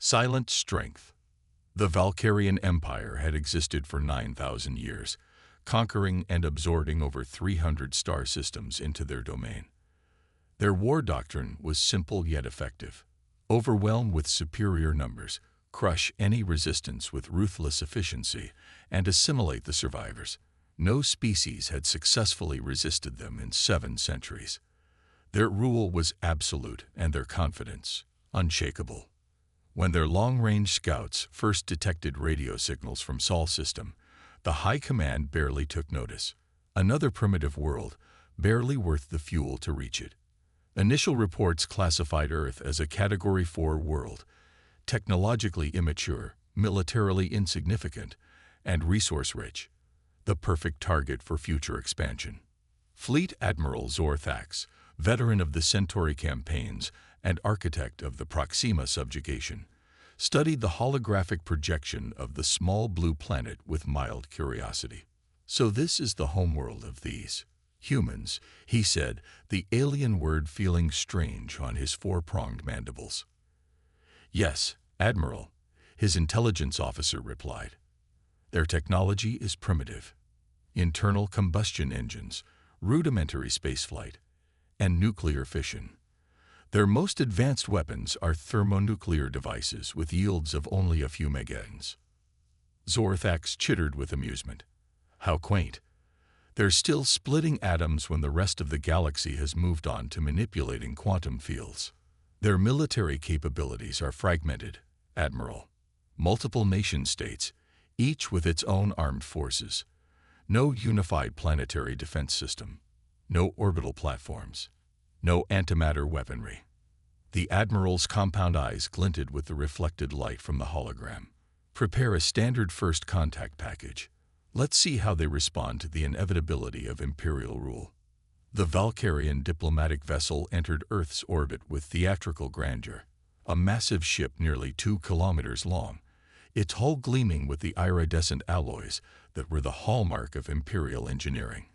Silent strength. The Valkyrian Empire had existed for 9,000 years, conquering and absorbing over 300 star systems into their domain. Their war doctrine was simple yet effective. Overwhelm with superior numbers, crush any resistance with ruthless efficiency, and assimilate the survivors. No species had successfully resisted them in 7 centuries. Their rule was absolute and their confidence unshakable. When their long-range scouts first detected radio signals from Sol system, the High Command barely took notice. Another primitive world, barely worth the fuel to reach it. Initial reports classified Earth as a Category 4 world, technologically immature, militarily insignificant, and resource-rich, the perfect target for future expansion. Fleet Admiral Zorthax, veteran of the Centauri campaigns and architect of the Proxima subjugation, studied the holographic projection of the small blue planet with mild curiosity. "So this is the homeworld of these humans," he said, the alien word feeling strange on his 4-pronged mandibles. "Yes, Admiral," his intelligence officer replied. "Their technology is primitive. Internal combustion engines, rudimentary spaceflight, and nuclear fission. Their most advanced weapons are thermonuclear devices with yields of only a few megatons." Zorthax chittered with amusement. "How quaint. They're still splitting atoms when the rest of the galaxy has moved on to manipulating quantum fields. Their military capabilities are fragmented, Admiral. Multiple nation-states, each with its own armed forces. No unified planetary defense system. No orbital platforms. No antimatter weaponry." The Admiral's compound eyes glinted with the reflected light from the hologram. "Prepare a standard first contact package. Let's see how they respond to the inevitability of Imperial rule." The Valkyrian diplomatic vessel entered Earth's orbit with theatrical grandeur. A massive ship nearly 2 kilometers long, its hull gleaming with the iridescent alloys that were the hallmark of Imperial engineering.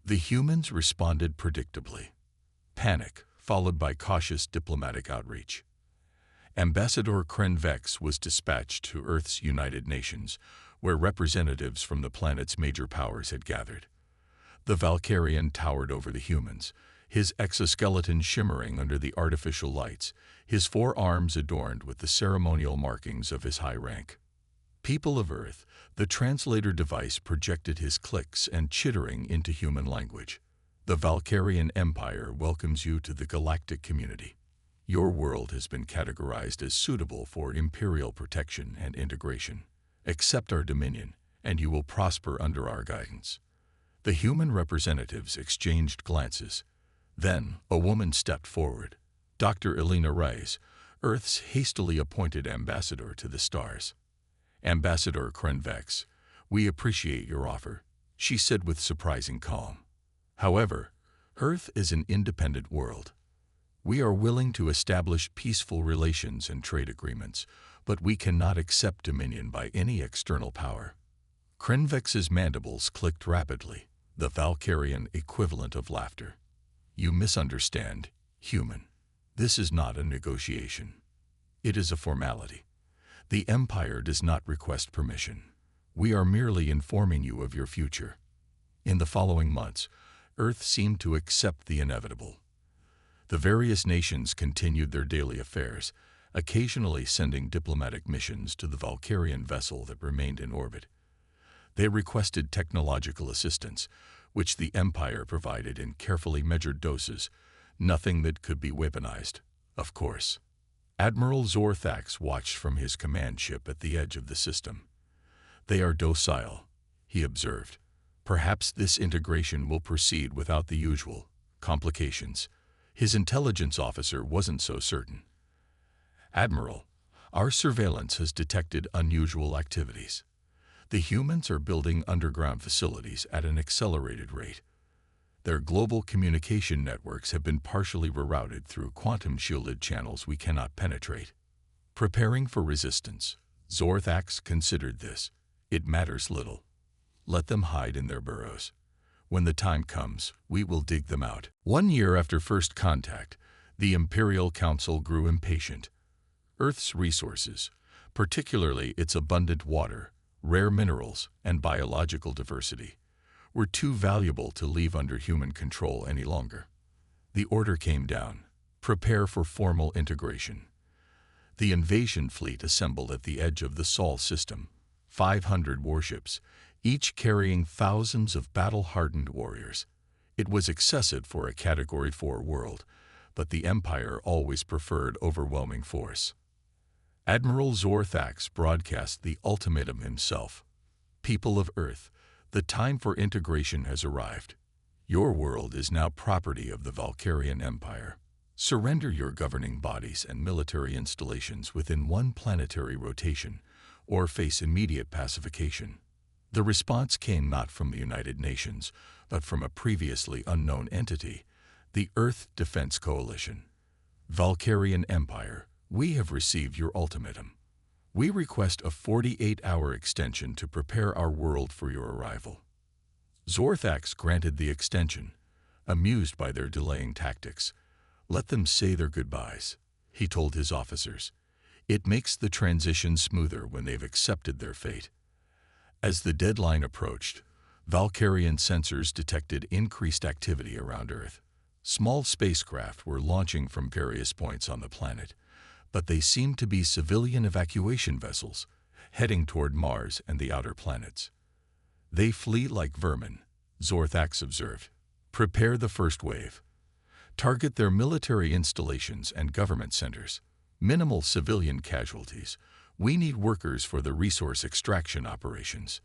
The humans responded predictably. Panic, followed by cautious diplomatic outreach. Ambassador Krenvex was dispatched to Earth's United Nations, where representatives from the planet's major powers had gathered. The Valkyrian towered over the humans, his exoskeleton shimmering under the artificial lights, his 4 arms adorned with the ceremonial markings of his high rank. "People of Earth," the translator device projected his clicks and chittering into human language. "The Valkyrian Empire welcomes you to the galactic community. Your world has been categorized as suitable for Imperial protection and integration. Accept our dominion, and you will prosper under our guidance." The human representatives exchanged glances. Then a woman stepped forward. Dr. Elena Reyes, Earth's hastily appointed ambassador to the stars. "Ambassador Krenvex, we appreciate your offer," she said with surprising calm. "However, Earth is an independent world. We are willing to establish peaceful relations and trade agreements, but we cannot accept dominion by any external power." Krenvex's mandibles clicked rapidly, the Valkyrian equivalent of laughter. "You misunderstand, human. This is not a negotiation. It is a formality. The Empire does not request permission. We are merely informing you of your future." In the following months, Earth seemed to accept the inevitable. The various nations continued their daily affairs, occasionally sending diplomatic missions to the Valkyrian vessel that remained in orbit. They requested technological assistance, which the Empire provided in carefully measured doses, nothing that could be weaponized, of course. Admiral Zorthax watched from his command ship at the edge of the system. "They are docile," he observed. "Perhaps this integration will proceed without the usual complications." His intelligence officer wasn't so certain. "Admiral, our surveillance has detected unusual activities. The humans are building underground facilities at an accelerated rate. Their global communication networks have been partially rerouted through quantum-shielded channels we cannot penetrate. Preparing for resistance." Zorthax considered this. "It matters little. Let them hide in their burrows. When the time comes, we will dig them out." 1 year after first contact, the Imperial Council grew impatient. Earth's resources, particularly its abundant water, rare minerals, and biological diversity, were too valuable to leave under human control any longer. The order came down: prepare for formal integration. The invasion fleet assembled at the edge of the Sol system, 500 warships, each carrying thousands of battle-hardened warriors. It was excessive for a Category 4 world, but the Empire always preferred overwhelming force. Admiral Zorthax broadcast the ultimatum himself. People of Earth, the time for integration has arrived. Your world is now property of the Valkyrian Empire. Surrender your governing bodies and military installations within one planetary rotation, or face immediate pacification. The response came not from the United Nations, but from a previously unknown entity, the Earth Defense Coalition. Valkyrian Empire, we have received your ultimatum. We request a 48-hour extension to prepare our world for your arrival. Zorthax granted the extension, amused by their delaying tactics. Let them say their goodbyes, he told his officers. It makes the transition smoother when they've accepted their fate. As the deadline approached, Valkyrian sensors detected increased activity around Earth. Small spacecraft were launching from various points on the planet, but they seemed to be civilian evacuation vessels, heading toward Mars and the outer planets. They flee like vermin, Zorthax observed. Prepare the first wave. Target their military installations and government centers. Minimal civilian casualties. We need workers for the resource extraction operations.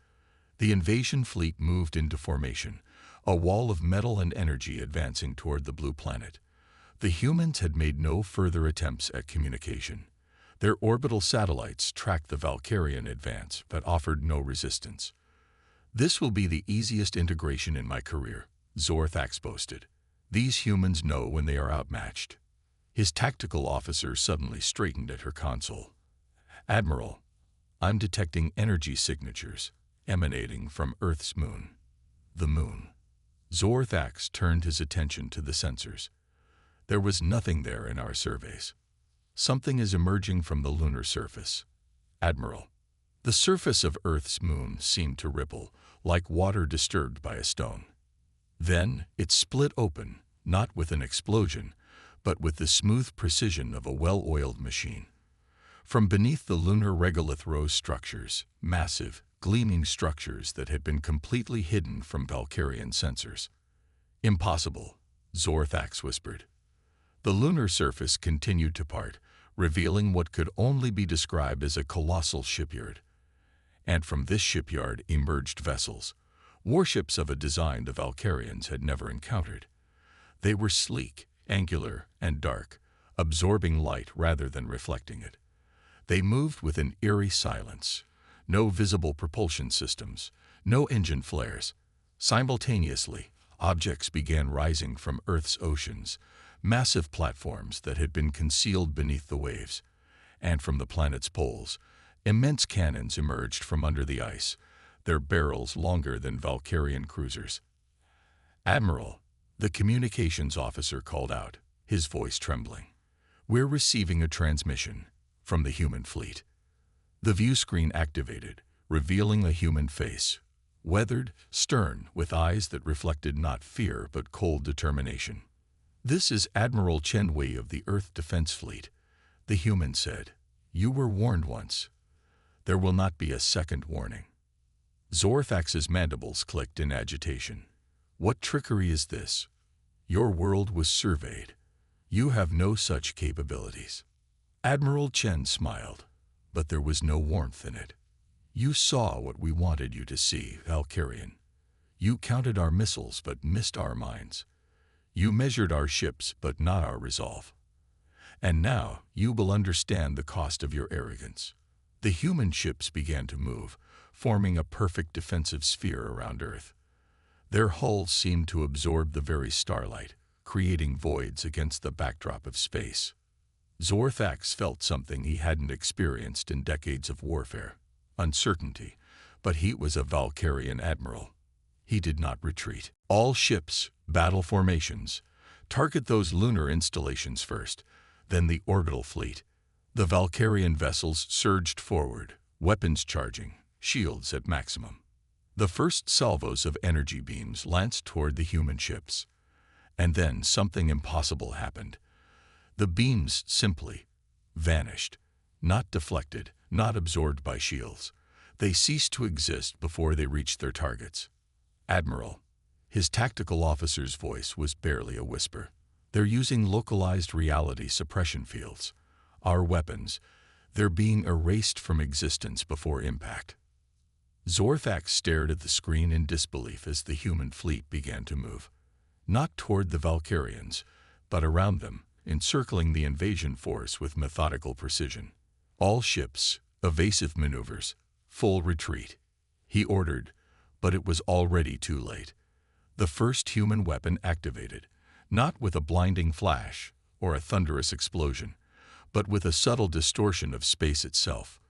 The invasion fleet moved into formation, a wall of metal and energy advancing toward the blue planet. The humans had made no further attempts at communication. Their orbital satellites tracked the Valkyrian advance but offered no resistance. This will be the easiest integration in my career, Zorthax boasted. These humans know when they are outmatched. His tactical officer suddenly straightened at her console. Admiral, I'm detecting energy signatures emanating from Earth's moon. The moon. Zorthax turned his attention to the sensors. There was nothing there in our surveys. Something is emerging from the lunar surface. Admiral, the surface of Earth's moon seemed to ripple, like water disturbed by a stone. Then it split open, not with an explosion, but with the smooth precision of a well-oiled machine. From beneath the lunar regolith rose structures, massive, gleaming structures that had been completely hidden from Valkyrian sensors. Impossible, Zorthax whispered. The lunar surface continued to part, revealing what could only be described as a colossal shipyard. And from this shipyard emerged vessels, warships of a design the Valkyrians had never encountered. They were sleek, angular, and dark, absorbing light rather than reflecting it. They moved with an eerie silence. No visible propulsion systems, no engine flares. Simultaneously, objects began rising from Earth's oceans, massive platforms that had been concealed beneath the waves. And from the planet's poles, immense cannons emerged from under the ice, their barrels longer than Valkyrian cruisers. Admiral, the communications officer called out, his voice trembling. We're receiving a transmission from the human fleet. The view screen activated, revealing a human face, weathered, stern, with eyes that reflected not fear but cold determination. This is Admiral Chen Wei of the Earth Defense Fleet, the human said. You were warned once. There will not be a second warning. Zorthax's mandibles clicked in agitation. What trickery is this? Your world was surveyed. You have no such capabilities. Admiral Chen smiled, but there was no warmth in it. You saw what we wanted you to see, Valkyrian. You counted our missiles but missed our minds. You measured our ships but not our resolve. And now you will understand the cost of your arrogance. The human ships began to move, forming a perfect defensive sphere around Earth. Their hulls seemed to absorb the very starlight, creating voids against the backdrop of space. Zorthax felt something he hadn't experienced in decades of warfare, uncertainty, but he was a Valkyrian admiral. He did not retreat. All ships, battle formations, target those lunar installations first, then the orbital fleet. The Valkyrian vessels surged forward, weapons charging, shields at maximum. The first salvos of energy beams lanced toward the human ships. And then something impossible happened. The beams simply vanished, not deflected, not absorbed by shields. They ceased to exist before they reached their targets. Admiral, his tactical officer's voice was barely a whisper. They're using localized reality suppression fields. Our weapons, they're being erased from existence before impact. Zorthax stared at the screen in disbelief as the human fleet began to move. Not toward the Valkyrians, but around them, encircling the invasion force with methodical precision. All ships, evasive maneuvers, full retreat. He ordered, but it was already too late. The first human weapon activated, not with a blinding flash or a thunderous explosion, but with a subtle distortion of space itself.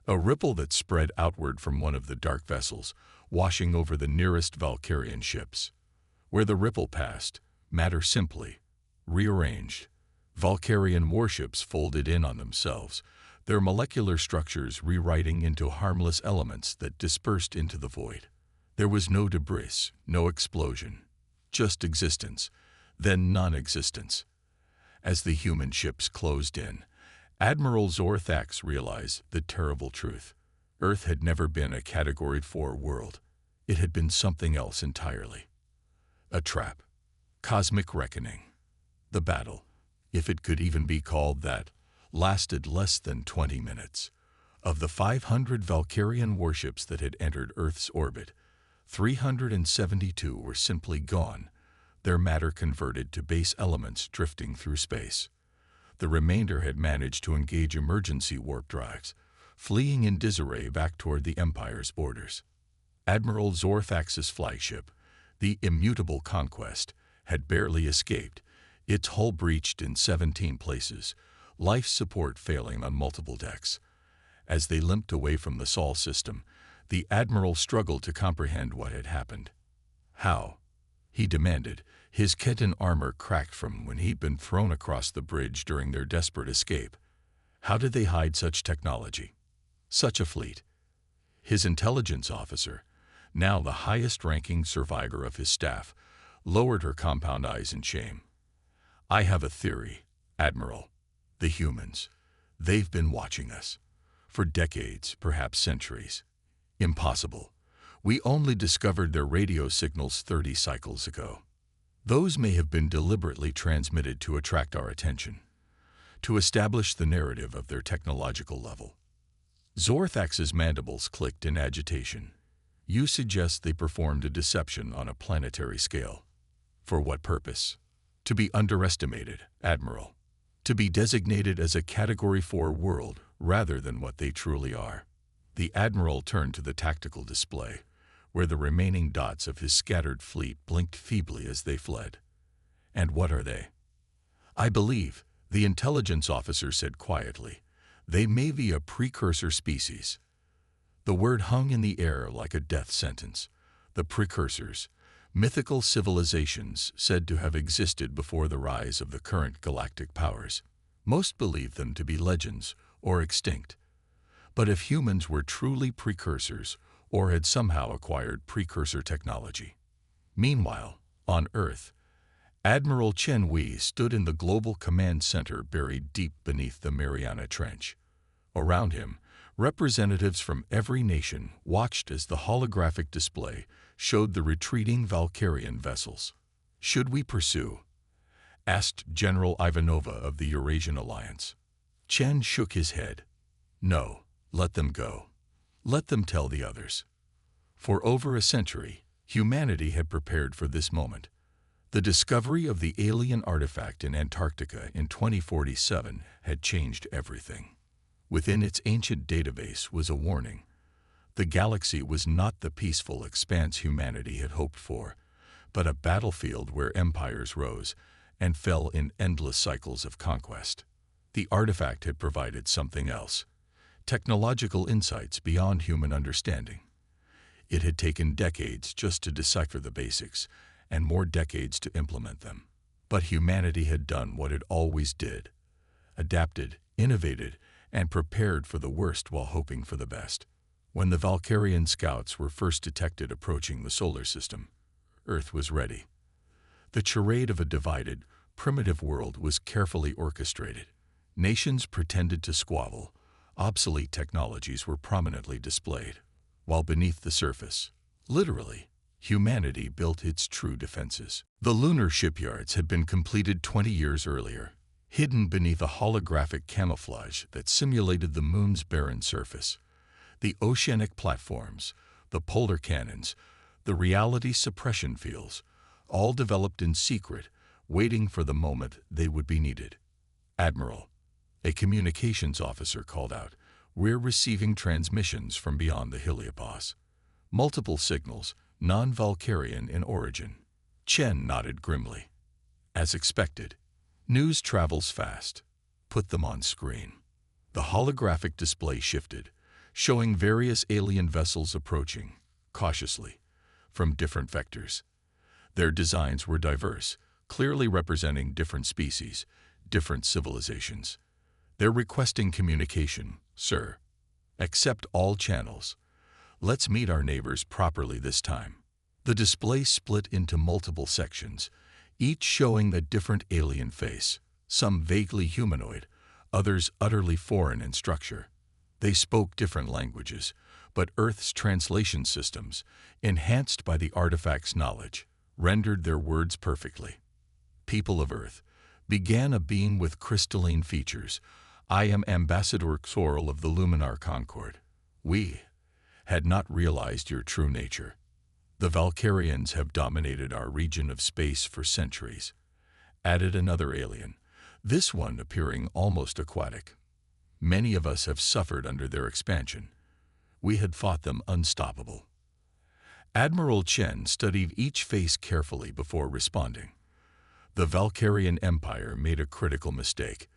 A ripple that spread outward from one of the dark vessels, washing over the nearest Valkyrian ships. Where the ripple passed, matter simply rearranged. Valkyrian warships folded in on themselves, their molecular structures rewriting into harmless elements that dispersed into the void. There was no debris, no explosion, just existence, then non-existence. As the human ships closed in, Admiral Zorthax realized the terrible truth. Earth had never been a Category 4 world. It had been something else entirely. A trap. Cosmic reckoning. The battle, if it could even be called that, lasted less than 20 minutes. Of the 500 Valkyrian warships that had entered Earth's orbit, 372 were simply gone, their matter converted to base elements drifting through space. The remainder had managed to engage emergency warp drives, fleeing in disarray back toward the Empire's borders. Admiral Zorthax's flagship, the immutable Conquest, had barely escaped, its hull breached in 17 places, life support failing on multiple decks. As they limped away from the Sol system, the Admiral struggled to comprehend what had happened. How? He demanded, his Ketan armor cracked from when he'd been thrown across the bridge during their desperate escape. How did they hide such technology? Such a fleet? His intelligence officer, now the highest-ranking survivor of his staff, lowered her compound eyes in shame. I have a theory, Admiral. The humans. They've been watching us. For decades, perhaps centuries. Impossible. We only discovered their radio signals 30 cycles ago. Those may have been deliberately transmitted to attract our attention, to establish the narrative of their technological level. Zorthax's mandibles clicked in agitation. You suggest they performed a deception on a planetary scale. For what purpose? To be underestimated, Admiral. To be designated as a Category 4 world rather than what they truly are. The Admiral turned to the tactical display, where the remaining dots of his scattered fleet blinked feebly as they fled. And what are they? I believe, the intelligence officer said quietly, they may be a precursor species. The word hung in the air like a death sentence. The precursors, mythical civilizations said to have existed before the rise of the current galactic powers. Most believe them to be legends or extinct. But if humans were truly precursors, or had somehow acquired precursor technology. Meanwhile, on Earth, Admiral Chen Wei stood in the Global Command Center buried deep beneath the Mariana Trench. Around him, representatives from every nation watched as the holographic display showed the retreating Valkyrian vessels. Should we pursue? Asked General Ivanova of the Eurasian Alliance. Chen shook his head. No, let them go. Let them tell the others. For over a century, humanity had prepared for this moment. The discovery of the alien artifact in Antarctica in 2047 had changed everything. Within its ancient database was a warning. The galaxy was not the peaceful expanse humanity had hoped for, but a battlefield where empires rose and fell in endless cycles of conquest. The artifact had provided something else. Technological insights beyond human understanding. It had taken decades just to decipher the basics, and more decades to implement them. But humanity had done what it always did, adapted, innovated, and prepared for the worst while hoping for the best. When the Valkyrian scouts were first detected approaching the solar system, Earth was ready. The charade of a divided, primitive world was carefully orchestrated. Nations pretended to squabble. Obsolete technologies were prominently displayed, while beneath the surface, literally, humanity built its true defenses. The lunar shipyards had been completed 20 years earlier, hidden beneath a holographic camouflage that simulated the moon's barren surface. The oceanic platforms, the polar cannons, the reality suppression fields, all developed in secret, waiting for the moment they would be needed. "Admiral," a communications officer called out, "we're receiving transmissions from beyond the heliopause. Multiple signals, non-Valkyrian in origin." Chen nodded grimly. "As expected. News travels fast. Put them on screen." The holographic display shifted, showing various alien vessels approaching, cautiously, from different vectors. Their designs were diverse, clearly representing different species, different civilizations. "They're requesting communication, sir. Accept all channels. Let's meet our neighbors properly this time." The display split into multiple sections, each showing a different alien face, some vaguely humanoid, others utterly foreign in structure. They spoke different languages, but Earth's translation systems, enhanced by the artifact's knowledge, rendered their words perfectly. "People of Earth," began a being with crystalline features, "I am Ambassador Xorl of the Luminar Concord. We had not realized your true nature. The Valkyrians have dominated our region of space for centuries," added another alien, this one appearing almost aquatic. "Many of us have suffered under their expansion. We had thought them unstoppable." Admiral Chen studied each face carefully before responding. The Valkyrian Empire made a critical mistake.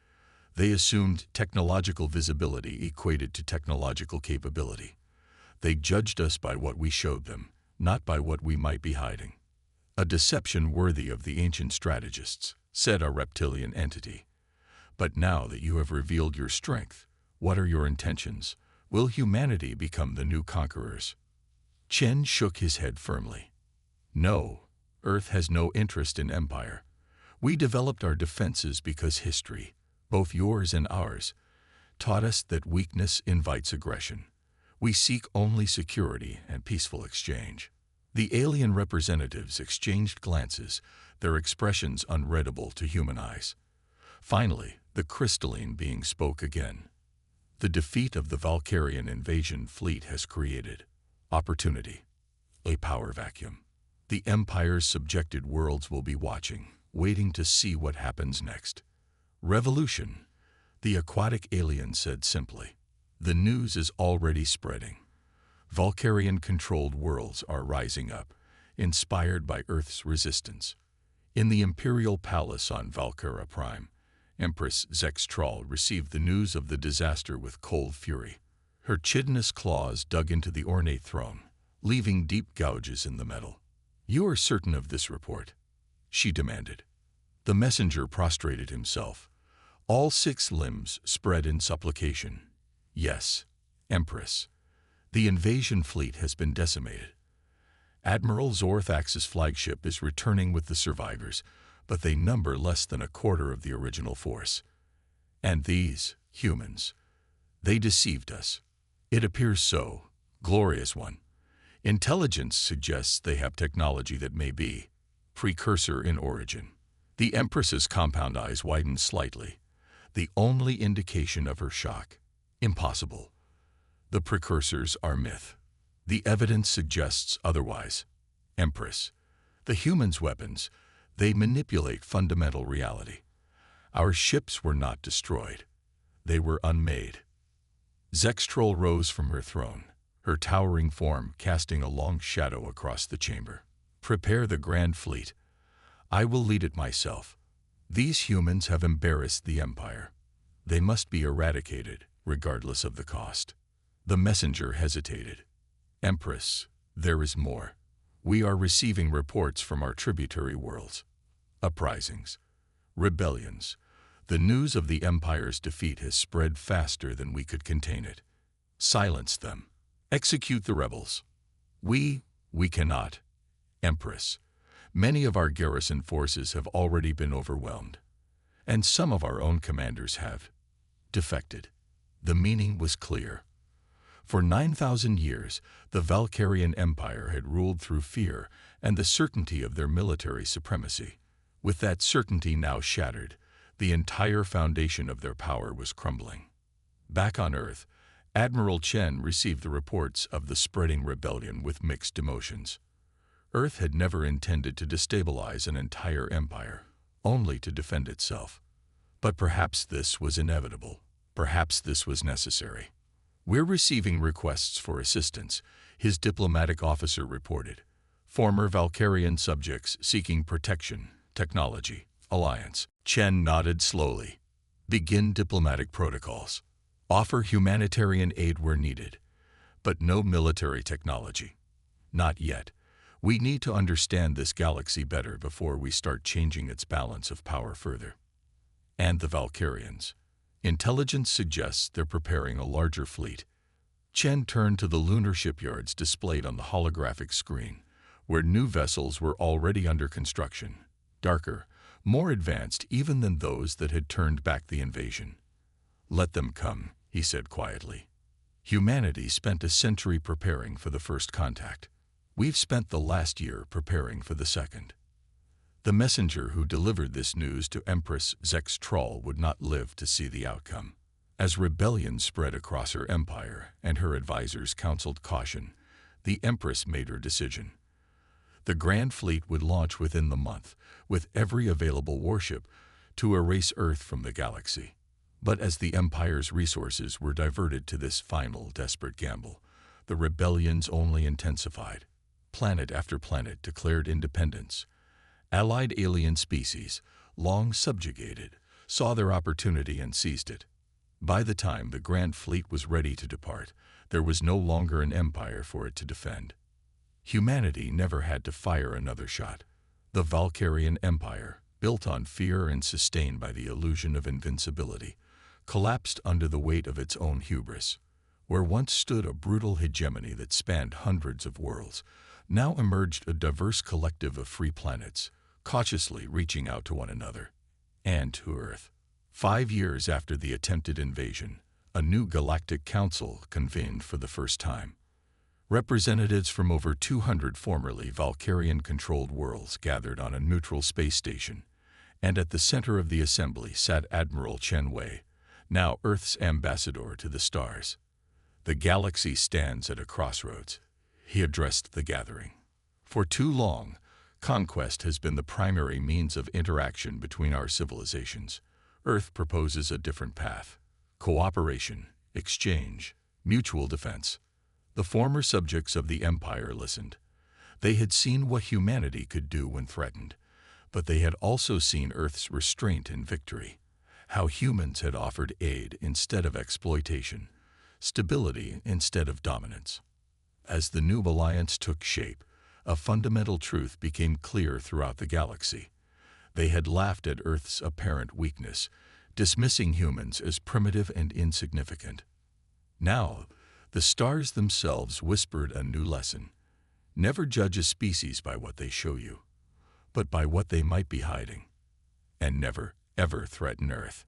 They assumed technological visibility equated to technological capability. They judged us by what we showed them, not by what we might be hiding. "A deception worthy of the ancient strategists," said a reptilian entity. "But now that you have revealed your strength, what are your intentions? Will humanity become the new conquerors?" Chen shook his head firmly. "No, Earth has no interest in empire. We developed our defenses because history, both yours and ours, taught us that weakness invites aggression. We seek only security and peaceful exchange." The alien representatives exchanged glances, their expressions unreadable to human eyes. Finally, the crystalline being spoke again. "The defeat of the Valkyrian invasion fleet has created opportunity, a power vacuum. The Empire's subjected worlds will be watching, waiting to see what happens next. Revolution," the aquatic alien said simply. "The news is already spreading. Valkyrian-controlled worlds are rising up, inspired by Earth's resistance." In the Imperial Palace on Valkyra Prime, Empress Zextral received the news of the disaster with cold fury. Her chitinous claws dug into the ornate throne, leaving deep gouges in the metal. "You are certain of this report?" she demanded. The messenger prostrated himself, all 6 limbs spread in supplication. "Yes, Empress. The invasion fleet has been decimated. Admiral Zorthax's flagship is returning with the survivors, but they number less than a quarter of the original force. And these humans, they deceived us. It appears so, glorious one. Intelligence suggests they have technology that may be precursor in origin." The Empress's compound eyes widened slightly, the only indication of her shock. "Impossible. The precursors are myth. The evidence suggests otherwise. Empress, the humans' weapons, they manipulate fundamental reality. Our ships were not destroyed. They were unmade." Zextrol rose from her throne, her towering form casting a long shadow across the chamber. "Prepare the Grand Fleet. I will lead it myself. These humans have embarrassed the Empire. They must be eradicated, regardless of the cost." The messenger hesitated. "Empress, there is more. We are receiving reports from our tributary worlds. Uprisings, rebellions. The news of the Empire's defeat has spread faster than we could contain it. Silence them. Execute the rebels. We cannot. Empress, many of our garrison forces have already been overwhelmed, and some of our own commanders have defected. The meaning was clear. For 9,000 years, the Valkyrian Empire had ruled through fear and the certainty of their military supremacy. With that certainty now shattered, the entire foundation of their power was crumbling. Back on Earth, Admiral Chen received the reports of the spreading rebellion with mixed emotions. Earth had never intended to destabilize an entire empire, only to defend itself. But perhaps this was inevitable. Perhaps this was necessary. "We're receiving requests for assistance," his diplomatic officer reported. "Former Valkyrian subjects seeking protection, technology, alliance." Chen nodded slowly. "Begin diplomatic protocols. Offer humanitarian aid where needed. But no military technology. Not yet. We need to understand this galaxy better before we start changing its balance of power further." And the Valkyrians. Intelligence suggests they're preparing a larger fleet. Chen turned to the lunar shipyards displayed on the holographic screen, where new vessels were already under construction, darker, more advanced even than those that had turned back the invasion. "Let them come," he said quietly. "Humanity spent a century preparing for the first contact. We've spent the last year preparing for the second." The messenger who delivered this news to Empress Zex Troll would not live to see the outcome. As rebellion spread across her empire and her advisors counseled caution, the Empress made her decision. The Grand Fleet would launch within the month, with every available warship, to erase Earth from the galaxy. But as the Empire's resources were diverted to this final desperate gamble, the rebellions only intensified. Planet after planet declared independence. Allied alien species, long subjugated, saw their opportunity and seized it. By the time the Grand Fleet was ready to depart, there was no longer an empire for it to defend. Humanity never had to fire another shot. The Valkyrian Empire, built on fear and sustained by the illusion of invincibility, collapsed under the weight of its own hubris. Where once stood a brutal hegemony that spanned hundreds of worlds, now emerged a diverse collective of free planets, cautiously reaching out to one another and to Earth. 5 years after the attempted invasion, a new Galactic Council convened for the first time. Representatives from over 200 formerly Valkyrian-controlled worlds gathered on a neutral space station, and at the center of the assembly sat Admiral Chen Wei, now Earth's ambassador to the stars. "The galaxy stands at a crossroads," he addressed the gathering. "For too long, conquest has been the primary means of interaction between our civilizations. Earth proposes a different path: cooperation, exchange, mutual defense." The former subjects of the Empire listened. They had seen what humanity could do when threatened, but they had also seen Earth's restraint in victory, how humans had offered aid instead of exploitation, stability instead of dominance. As the new alliance took shape, a fundamental truth became clear throughout the galaxy. They had laughed at Earth's apparent weakness, dismissing humans as primitive and insignificant. Now, the stars themselves whispered a new lesson. Never judge a species by what they show you, but by what they might be hiding. And never, ever threaten Earth.